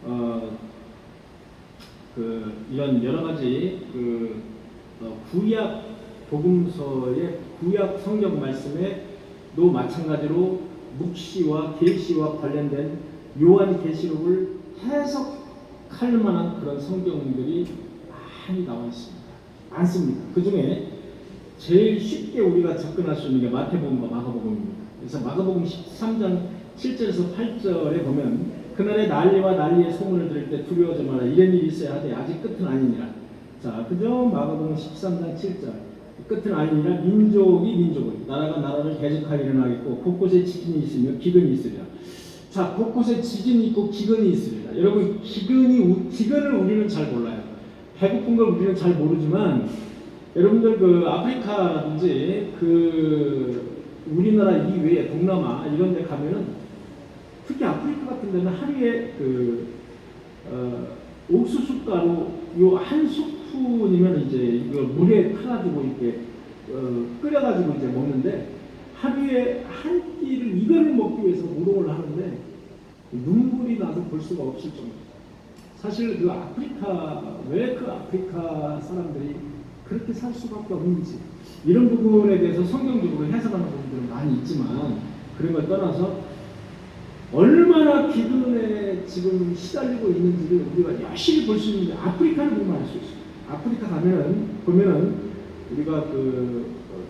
어, 이런 여러 가지 구약 복음서의 구약 성경 말씀에도 마찬가지로 묵시와 계시와 관련된 요한 계시록을 해석할 만한 그런 성경들이 많이 나와 있습니다. 많습니다. 그 중에 제일 쉽게 우리가 접근할 수 있는 게 마태복음과 마가복음입니다. 그래서 마가복음 13장 7절에서 8절에 보면 그날의 난리와 난리의 소문을 들을 때 두려워하지 마라. 이런 일이 있어야 하되 아직 끝은 아니니라. 자, 그죠? 마가복음 13장 7절. 끝은 아니니라. 민족이 민족을, 나라가 나라를 대적하여 일어나겠고 곳곳에 지진이 있으며 기근이 있으리라. 자, 곳곳에 지진이 있고 기근이 있으리라. 여러분, 기근을 우리는 잘 몰라요. 배고픈 걸 우리는 잘 모르지만 여러분들 아프리카라든지 우리나라 이외에 동남아 이런 데 가면은 특히 아프리카 같은 데는 하루에 옥수수 가루 요 한 스푼이면 이제 이거 물에 타가지고 이렇게 끓여가지고 이제 먹는데 하루에 한 끼를 이거를 먹기 위해서 노동을 하는데 눈물이 나서 볼 수가 없을 정도. 사실 왜 아프리카 사람들이 그렇게 살 수밖에 없는지 이런 부분에 대해서 성경적으로 해석하는 부분들은 많이 있지만 그런 걸 떠나서 얼마나 기근에 지금 시달리고 있는지를 우리가 열심히 볼 수 있는데 아프리카를 보면 알 수 있어요. 아프리카 보면은 우리가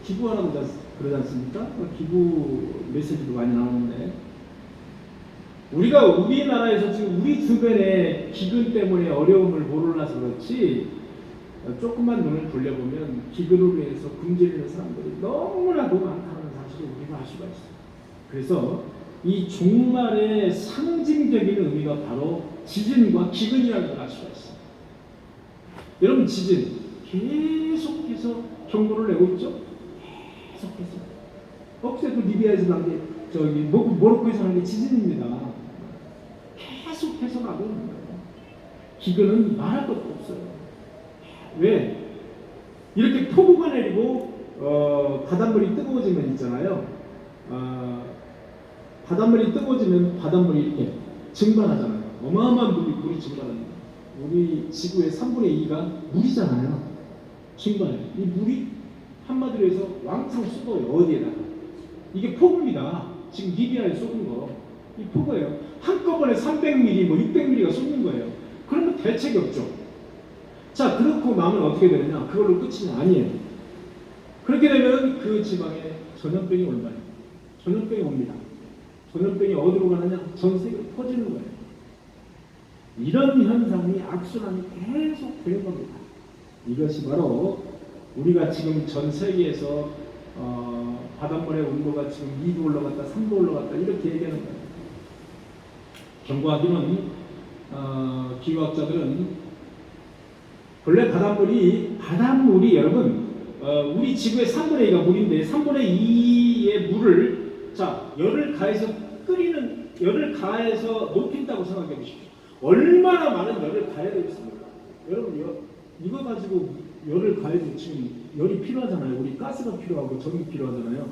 기부하라고 그러지 않습니까? 기부 메시지도 많이 나오는데 우리나라에서 지금 우리 주변에 기근 때문에 어려움을 모르라서 그렇지 조금만 눈을 돌려보면 기근으로 인해서 굶주리는 사람들이 너무나도 많다는 사실을 우리가 알 수가 있어요. 그래서 이 종말의 상징적인 의미가 바로 지진과 기근이라는 걸 알 수가 있어요. 여러분, 지진 계속해서 경보를 내고 있죠? 계속해서. 엊그제도 리비아에서 난 게 모로코에서 난 게 지진입니다. 계속해서 나고 있는 거예요. 기근은 말할 것도 없어요. 왜? 이렇게 폭우가 내리고 바닷물이 뜨거워지면 있잖아요. 바닷물이 뜨거워지면 바닷물이 이렇게 증발하잖아요. 어마어마한 물이 증발합니다. 우리 지구의 3분의 2가 물이잖아요. 증발해요. 이 물이 한마디로 해서 왕창 쏟아요. 어디에다가. 이게 폭우입니다. 지금 리비아에 쏟은 거. 이 폭우예요. 한꺼번에 300mm, 600mm가 쏟는 거예요. 그러면 대책이 없죠. 자, 그렇고 나면 어떻게 되느냐? 그걸로 끝이 아니에요. 그렇게 되면 그 지방에 전염병이 올 말이에요. 전염병이 옵니다. 전염병이 어디로 가느냐? 전 세계로 퍼지는 거예요. 이런 현상이 악순환이 계속 되는 겁니다. 이것이 바로 우리가 지금 전 세계에서 바닷물의 온도가 지금 2도 올라갔다, 3도 올라갔다 이렇게 얘기하는 거예요. 경고하기는 기후학자들은 원래 바닷물이 여러분 우리 지구의 3분의 2가 물인데 3분의 2의 물을 열을 가해서 높인다고 생각해 보십시오. 얼마나 많은 열을 가해야 되겠습니까? 여러분 이거 가지고 열을 가해도 지금 열이 필요하잖아요. 우리 가스가 필요하고 전기 필요하잖아요.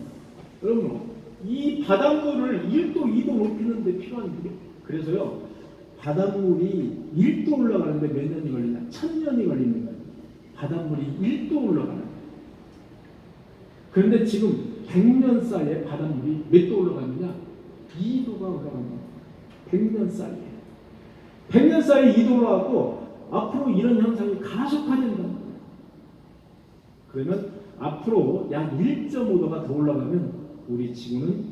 여러분 이 바닷물을 1도, 2도 높이는데 필요한 물이 그래서요. 바닷물이 1도 올라가는데 몇 년이 걸리냐? 1000년이 걸리는 거예요. 바닷물이 1도 올라가는 거예요. 그런데 지금 100년 사이에 바닷물이 몇 도 올라가느냐? 2도가 올라갑니다. 100년 사이에. 100년 사이에 2도 올라가고 앞으로 이런 현상이 가속화된다는 거예요. 그러면 앞으로 약 1.5도가 더 올라가면 우리 지구는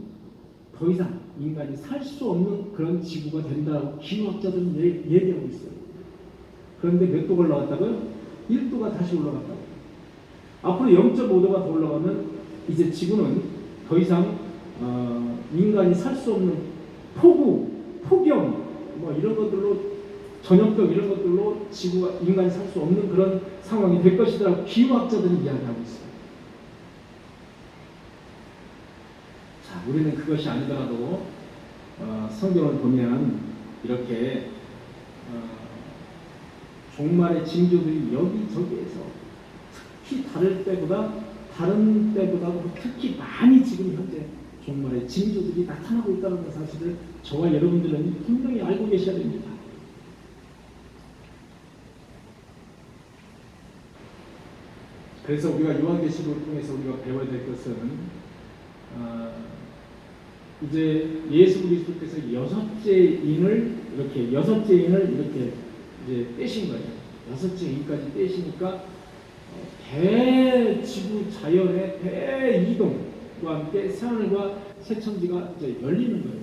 더 이상 인간이 살 수 없는 그런 지구가 된다고 기후학자들은 얘기하고 있어요. 그런데 몇 도가 올라갔다고요? 1도가 다시 올라갔다고. 앞으로 0.5도가 더 올라가면 이제 지구는 더 이상 인간이 살 수 없는 폭우, 폭염 이런 것들로 전염병 이런 것들로 인간이 살 수 없는 그런 상황이 될 것이라고 기후학자들이 이야기하고 있어요. 자, 우리는 그것이 아니더라도 성경을 보면 이렇게 종말의 징조들이 여기저기에서 특히 다른 때보다 특히 많이 지금 현재 종말의 징조들이 나타나고 있다는 사실을 저와 여러분들은 분명히 알고 계셔야 됩니다. 그래서 우리가 요한계시록을 통해서 우리가 배워야 될 것은 이제 예수 그리스도께서 여섯째 인을 이렇게 이제 떼신 거예요. 여섯째 인까지 떼시니까 대지구 자연의 대이동과 함께 새하늘과 새 천지가 이제 열리는 거예요.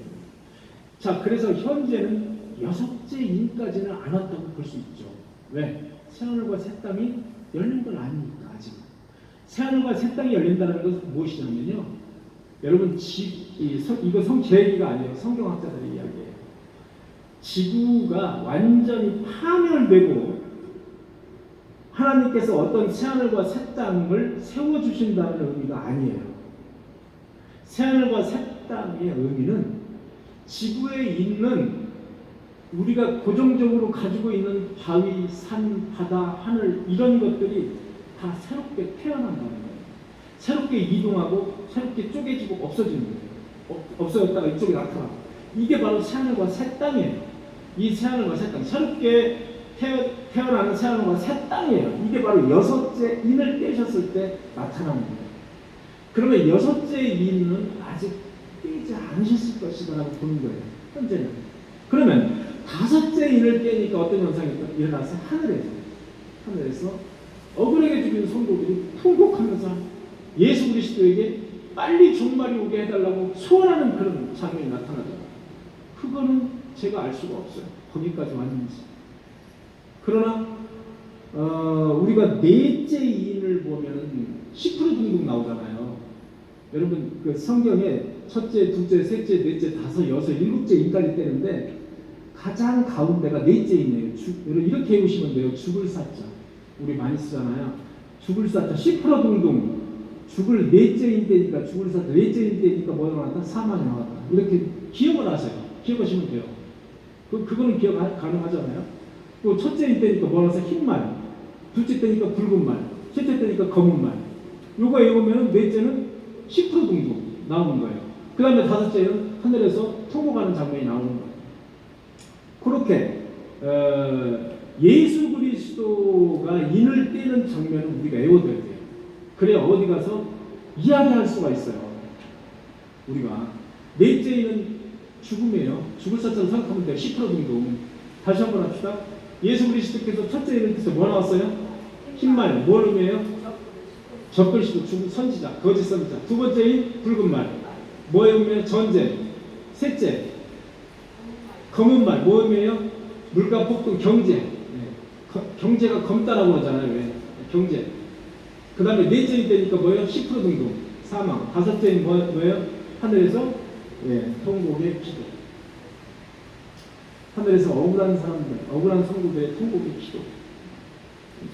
자, 그래서 현재는 여섯째 인까지는 안 왔다고 볼 수 있죠. 왜? 새하늘과 새 땅이 열린 건 아니니까 아직. 새하늘과 새 땅이 열린다는 것은 무엇이냐면요. 여러분 이거 제얘기가 아니에요. 성경학자들의 이야기예요. 지구가 완전히 파멸되고 하나님께서 어떤 새하늘과 새 땅을 세워주신다는 의미가 아니에요. 새하늘과 새 땅의 의미는 지구에 있는 우리가 고정적으로 가지고 있는 바위, 산, 바다, 하늘 이런 것들이 다 새롭게 태어난다는 거예요. 새롭게 이동하고 새롭게 쪼개지고 없어지는 거예요. 없어졌다가 이쪽에 나타나고. 이게 바로 새하늘과 새 땅이에요. 이 새하늘과 새 땅, 새롭게 태어나는 새하늘과 새 땅이에요. 이게 바로 여섯째 인을 떼셨을 때 나타나는 거예요. 그러면 여섯째 인은 아직 떼지 않으셨을 것이다라고 보는 거예요. 현재는. 그러면 다섯째 인을 떼니까 어떤 현상이 일어나서 하늘에서 억울하게 죽인 성도들이 통곡하면서 예수 그리스도에게 빨리 종말이 오게 해달라고 소원하는 그런 장면이 나타나잖아요. 그거는 제가 알 수가 없어요. 거기까지 왔는지. 그러나 우리가 넷째 인을 보면은 10% 등등 나오잖아요. 여러분 그 성경에 첫째, 둘째, 셋째, 넷째, 다섯, 여섯, 일곱째 인까지 떼는데 가장 가운데가 넷째 인이에요. 여러분 이렇게 해보시면 돼요. 죽을 사자. 우리 많이 쓰잖아요. 죽을 사자 10% 등등. 죽을 넷째 인때니까 죽을 사자 넷째 인때니까 뭐가 나왔다? 사망이 나왔다. 이렇게 기억을 하세요. 기억하시면 돼요. 그거는 기억 가능하잖아요. 또 첫째 인때니까 뭐가 나왔어? 흰말. 둘째 때니까 붉은 말. 셋째 때니까 검은 말. 요거 외우면 넷째는 10% 정도 나오는 거예요. 그 다음에 다섯째는 하늘에서 통곡하는 장면이 나오는 거예요. 그렇게 예수 그리스도가 인을 떼는 장면을 우리가 외워둬야 돼요. 그래야 어디 가서 이야기할 수가 있어요. 우리가 넷째 인은 죽음이에요. 죽을 사자로 생각하면 돼요. 10% 정도. 다시 한번 합시다. 예수 그리스도께서 첫째 인을 떼서 뭐 나왔어요? 흰말. 뭘 의미해요? 적글씨도 죽은 선지자, 거짓 선지자. 두 번째인 붉은 말. 뭐에 의미해요? 전쟁. 셋째 검은 말. 뭐 의미해요? 물가 폭등, 경제. 경제가 검다라고 하잖아요. 왜? 경제. 그 다음에 넷째인 되니까 뭐예요? 10% 정도 사망. 다섯째인 뭐예요? 하늘에서 통곡의 기도. 하늘에서 억울한 사람들, 억울한 성도들의 통곡의 기도,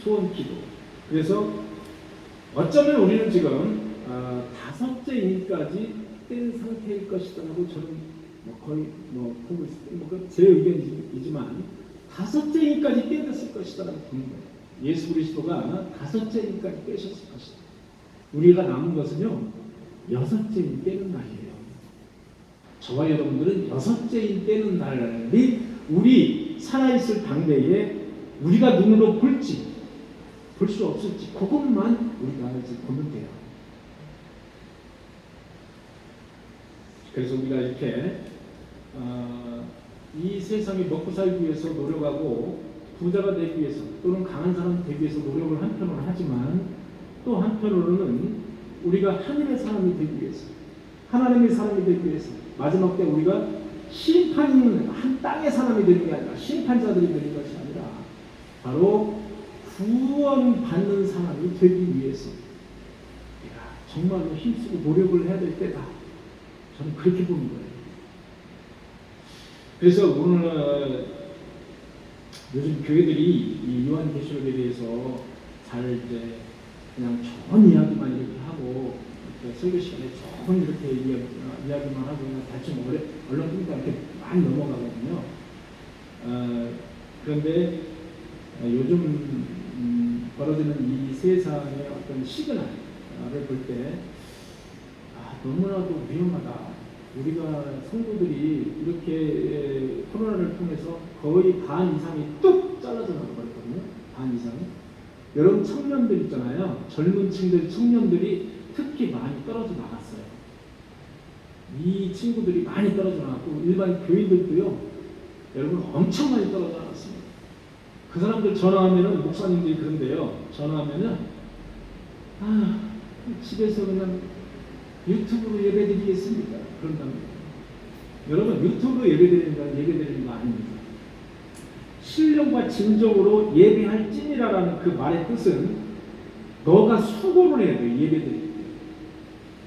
소원 기도. 그래서 어쩌면 우리는 지금 다섯째 인까지 뗀 상태일 것이다라고 저는 거의 보고 있습니다. 제 의견이지만 다섯째 인까지 떼었을 것이다라고 보는 거예요. 예수 그리스도가 다섯째 인까지 떼셨을 것이다. 우리가 남은 것은요 여섯째 인 떼는 날이에요. 저와 여러분들은 여섯째 인 떼는 날이 우리 살아있을 당대에 우리가 눈으로 볼지 볼 수 없을지 그것만 우리가 이제 보면 돼요. 그래서 우리가 이렇게 이 세상에 먹고 살기 위해서 노력하고 부자가 되기 위해서 또는 강한 사람 되기 위해서 노력을 한편으로는 하지만 또 한편으로는 우리가 하늘의 사람이 되기 위해서 하나님의 사람이 되기 위해서 마지막 때 우리가 심판인 한 땅의 사람이 되는 게 아니라 심판자들이 되는 것이 아니라 바로 구원받는 사람이 되기 위해서 정말로 힘쓰고 노력을 해야 될 때다. 저는 그렇게 보는 거예요. 그래서 오늘 요즘 교회들이 이 요한계시록에 대해서 잘 이제 그냥 좋은 이야기만 이렇게 하고 이렇게 설교 시간에 좋은 이렇게 이야기만 하고 그냥 대충 얼렁뚱땅 이렇게 많이 넘어가거든요. 그런데 요즘 벌어지는 이 세상의 어떤 시그널을 볼 때 너무나도 위험하다. 우리가 성도들이 이렇게 코로나를 통해서 거의 반 이상이 뚝 잘라져 나가버렸거든요. 반 이상이. 여러분 청년들 있잖아요. 젊은 층들 청년들이 특히 많이 떨어져 나갔어요. 이 친구들이 많이 떨어져 나갔고 일반 교인들도요. 여러분 엄청 많이 떨어져 나갔습니다. 그 사람들 전화하면은 목사님들이 그런데요. 전화하면은 집에서 그냥 유튜브로 예배드리겠습니까? 그런답니다. 여러분 유튜브로 예배드리는 거 아닙니다. 신령과 진정으로 예배할 찐이라는 그 말의 뜻은 너가 수고를 해야 돼요. 예배드릴 때.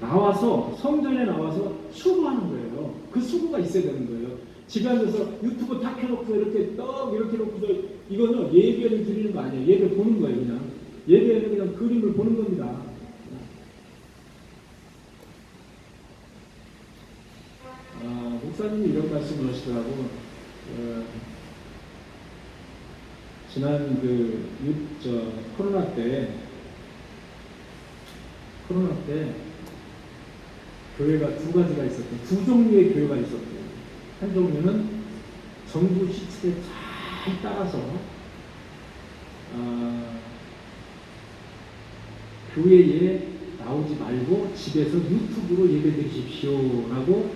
나와서 성전에 나와서 수고하는 거예요. 그 수고가 있어야 되는 거예요. 집에 앉아서 유튜브 다 켜놓고 이렇게 놓고서 이거는 예배를 드리는 거 아니에요. 예배 보는 거예요. 그냥 예배는 그냥 그림을 보는 겁니다. 목사님이 이런 말씀을 하시더라고. 지난 코로나 때 교회가 두 가지가 있었대요. 두 종류의 교회가 있었대요. 한 종류는 정부 시책에 잘 따라서 교회에 나오지 말고 집에서 유튜브로 예배드리십시오 라고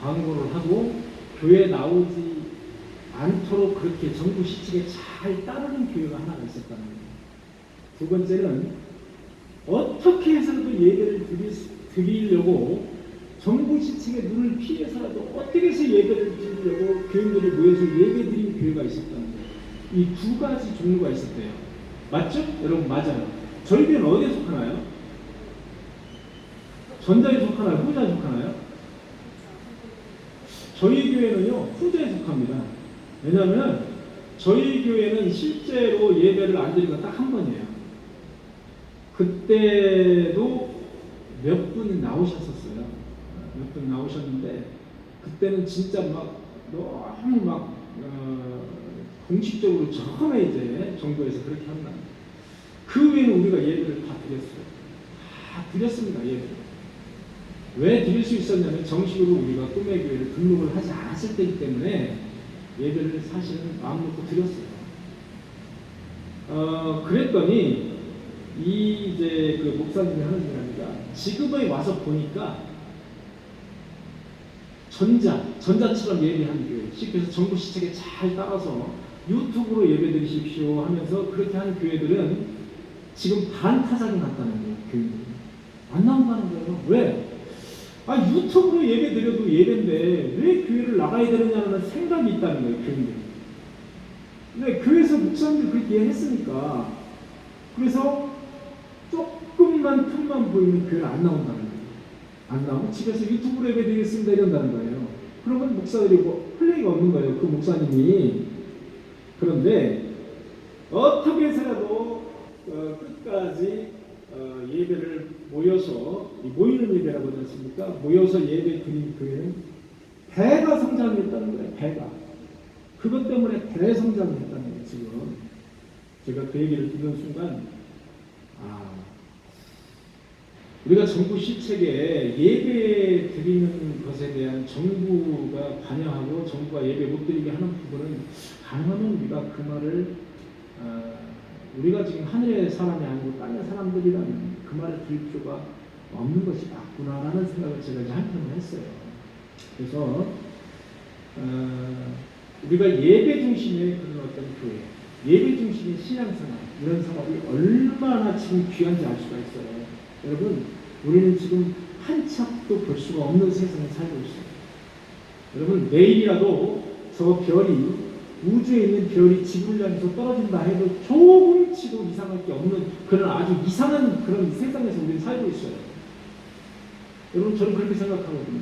광고를 하고 교회에 나오지 않도록 그렇게 정부 시책에 잘 따르는 교회가 하나가 있었다는 거예요. 두 번째는 어떻게 해서라도 예배를 드리려고 정부 시책의 눈을 피해서라도 어떻게 해서 예배를 드리려고 교인들이 모여서 예배 드리는 교회가 있었다는 거예요. 이 두 가지 종류가 있었대요. 맞죠? 여러분 맞아요. 저희 교회는 어디에 속하나요? 전자에 속하나요? 후자에 속하나요? 저희 교회는요 후자에 속합니다. 왜냐하면 저희 교회는 실제로 예배를 안 드린 건 딱 한 번이에요. 그때도 몇 분이 나오셨었어요. 몇 분 나오셨는데 그때는 진짜 너무 공식적으로 처음에 이제 정부에서 그렇게 한다. 그 외에는 우리가 예배를 다 드렸어요. 다 드렸습니다. 예배를. 왜 드릴 수 있었냐면 정식으로 우리가 꿈의 교회를 등록을 하지 않았을 때이기 때문에 예배를 사실은 마음 놓고 드렸어요. 그랬더니 이제 그 목사님이 하는 얘기입니다. 지금에 와서 보니까 전자처럼 예배하는 교회, 그래서 정부 시책에 잘 따라서 유튜브로 예배드리십시오 하면서 그렇게 하는 교회들은 지금 반타작이 났다는 거예요. 교회들이 안 나온다는 거예요. 왜? 유튜브로 예배드려도 예배인데 왜 교회를 나가야 되느냐는 생각이 있다는 거예요. 교회들이. 근데 교회에서 목사님들이 그렇게 이해했으니까 그래서 조금만 틈만 보이면 교회를 안 나온다는 거예요. 안 나오면 집에서 유튜브로 예배드리겠습니다 이런다는 거예요. 그러면 목사들이 플레이가 없는 거예요. 그 목사님이. 그런데 어떻게 해서라도 끝까지 예배를 모여서 모이는 예배라고 하지 않습니까? 모여서 예배 드린 교회는 배가 성장했다는 거예요. 배가. 그것 때문에 대성장을 했다는 거예요. 지금 제가 그 얘기를 듣는 순간 우리가 정부 시책에 예배 드리는 것에 대한 정부가 관여하고 정부가 예배 못 드리게 하는 부분은 가능하면 우리가 그 말을 우리가 지금 하늘의 사람이 아니고 땅의 사람들이라면 그 말을 들을 필요가 없는 것이 맞구나라는 생각을 제가 이제 한편으로 했어요. 그래서 우리가 예배 중심의 그런 어떤 교회, 예배 중심의 신앙생활 이런 생활이 얼마나 지금 귀한지 알 수가 있어요. 여러분, 우리는 지금 한 치 앞도 볼 수가 없는 세상에 살고 있어요. 여러분, 내일이라도 저 별이 우주에 있는 별이 지구를 향해서 떨어진다 해도 조금치도 이상할 게 없는 그런 아주 이상한 그런 세상에서 우리는 살고 있어요. 여러분, 저는 그렇게 생각하거든요.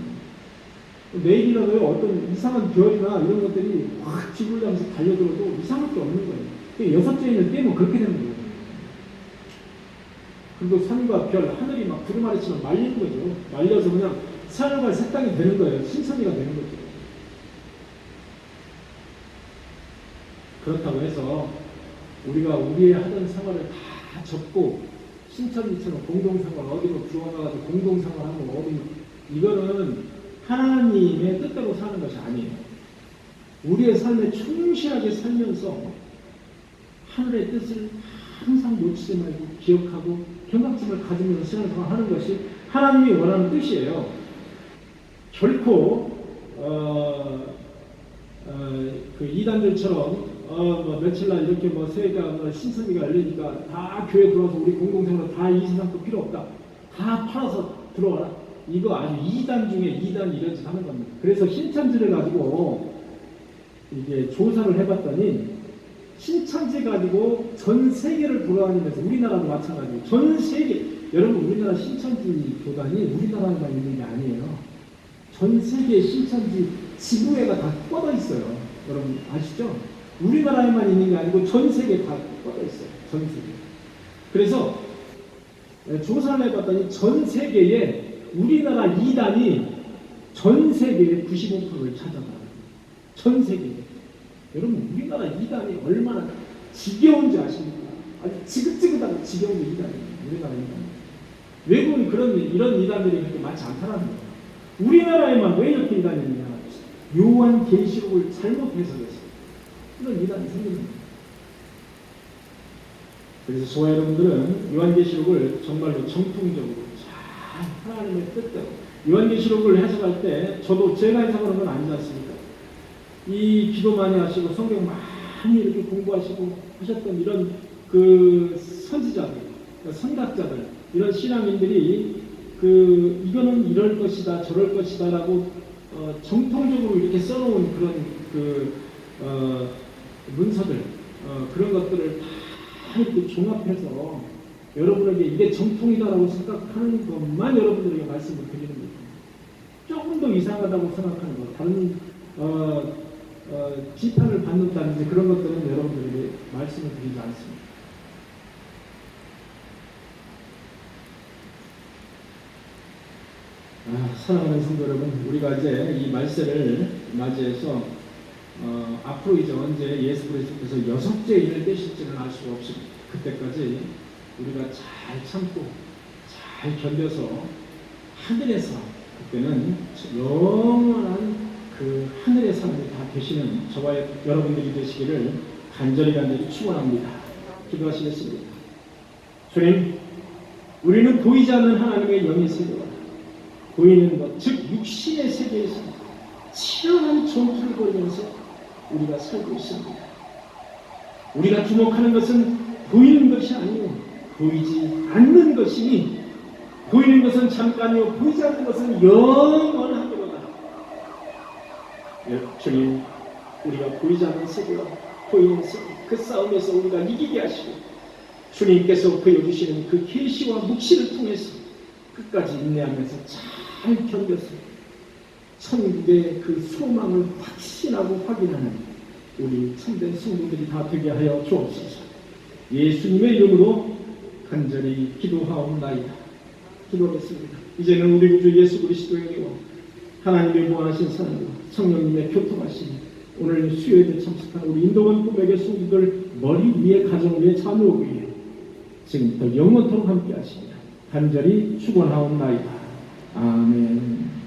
내일이라도 어떤 이상한 별이나 이런 것들이 확 지구를 향해서 달려들어도 이상할 게 없는 거예요. 여섯째 인을 떼면 그렇게 되는 거예요. 그리고 산과 별, 하늘이 막 두루마리처럼 말리는 거죠. 말려서 그냥 새하늘과 새 땅이 되는 거예요. 신천지가 되는 거죠. 그렇다고 해서 우리가 우리의 하던 생활을 다 접고 신천지처럼 공동생활 어디로 들어가가지고 공동생활하고 어디 이거는 하나님의 뜻대로 사는 것이 아니에요. 우리의 삶에 충실하게 살면서 하늘의 뜻을 항상 놓치지 말고 기억하고 경각심을 가지면서 신앙생활하는 것이 하나님이 원하는 뜻이에요. 결코 그 이단들처럼 뭐 며칠날 이렇게 뭐 새해가 뭐 신천지가 열리니까 다 교회 들어와서 우리 공동생활 다 이 세상도 필요 없다. 다 팔아서 들어와라. 이거 아주 이단 중에 이단 이런 짓 하는 겁니다. 그래서 신천지를 가지고 이게 조사를 해봤더니 신천지 가지고 전 세계를 돌아다니면서 우리나라도 마찬가지고 전 세계 여러분 우리나라 신천지 교단이 우리나라에만 있는 게 아니에요. 전 세계 신천지 지부회가 다 뻗어 있어요. 여러분 아시죠? 우리나라에만 있는 게 아니고 전 세계에 다 뻗어 있어요. 전 세계. 그래서 조사를 해봤더니 전 세계에 우리나라 이단이 전 세계의 95%를 차지하더라고요. 전 세계에. 여러분 우리나라 이단이 얼마나 지겨운지 아십니까? 아주 지긋지긋하고 지겨운 게 이단이에요. 우리나라 이단. 외국은 이런 이단들이 그렇게 많지 않다라는 거예요. 우리나라에만 왜 이렇게 이단이 있냐? 요한계시록을 잘못 해석해서 이런 이단이 생기는 거예요. 그래서 저와 여러분들은 요한계시록을 정말로 정통적으로 잘 하나님의 뜻대로 요한계시록을 해석할 때 저도 제가 해석하는 건 아니지 않습니까? 이 기도 많이 하시고 성경 많이 이렇게 공부하시고 하셨던 이런 그 선지자들, 선각자들, 이런 신앙인들이 이거는 이럴 것이다, 저럴 것이다라고 정통적으로 이렇게 써놓은 그런 문서들, 그런 것들을 다 이렇게 종합해서 여러분에게 이게 정통이다라고 생각하는 것만 여러분들에게 말씀을 드리는 거예요. 조금 더 이상하다고 생각하는 것, 다른 비판을 받는다든지 그런 것들은 여러분들에게 말씀을 드리지 않습니다. 사랑하는 성도 여러분, 우리가 이제 이 말세를 맞이해서 앞으로 이제 언제 예수 그리스도께서 6째 인을 떼실지는 알 수가 없습니다. 그때까지 우리가 잘 참고 잘 견뎌서 하늘에서 그때는 영원한 그 하늘의 삶이 다 되시는 저와 여러분들이 되시기를 간절히 축원합니다. 기도하시겠습니다. 주님, 우리는 보이지 않는 하나님의 영의 세계와 보이는 것, 즉 육신의 세계에서 치열한 전투를 벌이면서 우리가 살고 있습니다. 우리가 주목하는 것은 보이는 것이 아니요 보이지 않는 것이니 보이는 것은 잠깐이요 보이지 않는 것은 영원하기로다. 주님, 우리가 보이지 않는 세계와 보이는 세계, 그 싸움에서 우리가 이기게 하시고 주님께서 보여주시는 그 계시와 묵시를 통해서 끝까지 인내하면서 잘 견뎌서 천국의 그 소망을 확신하고 확인하는 우리 참된 성도들이 다 되게 하여 주옵소서. 예수님의 이름으로 간절히 기도하옵나이다. 기도하겠습니다. 이제는 우리 구주 예수 그리스도의 은혜와 하나님의 무한하신 사랑과 성령님의 교통하심, 오늘 수요일에 참석한 우리 인도원 꿈에게 성도들 머리 위에 가정 위에 자녀 위에 지금부터 영원토록 함께 하시며 간절히 축원하옵나이다. 아멘.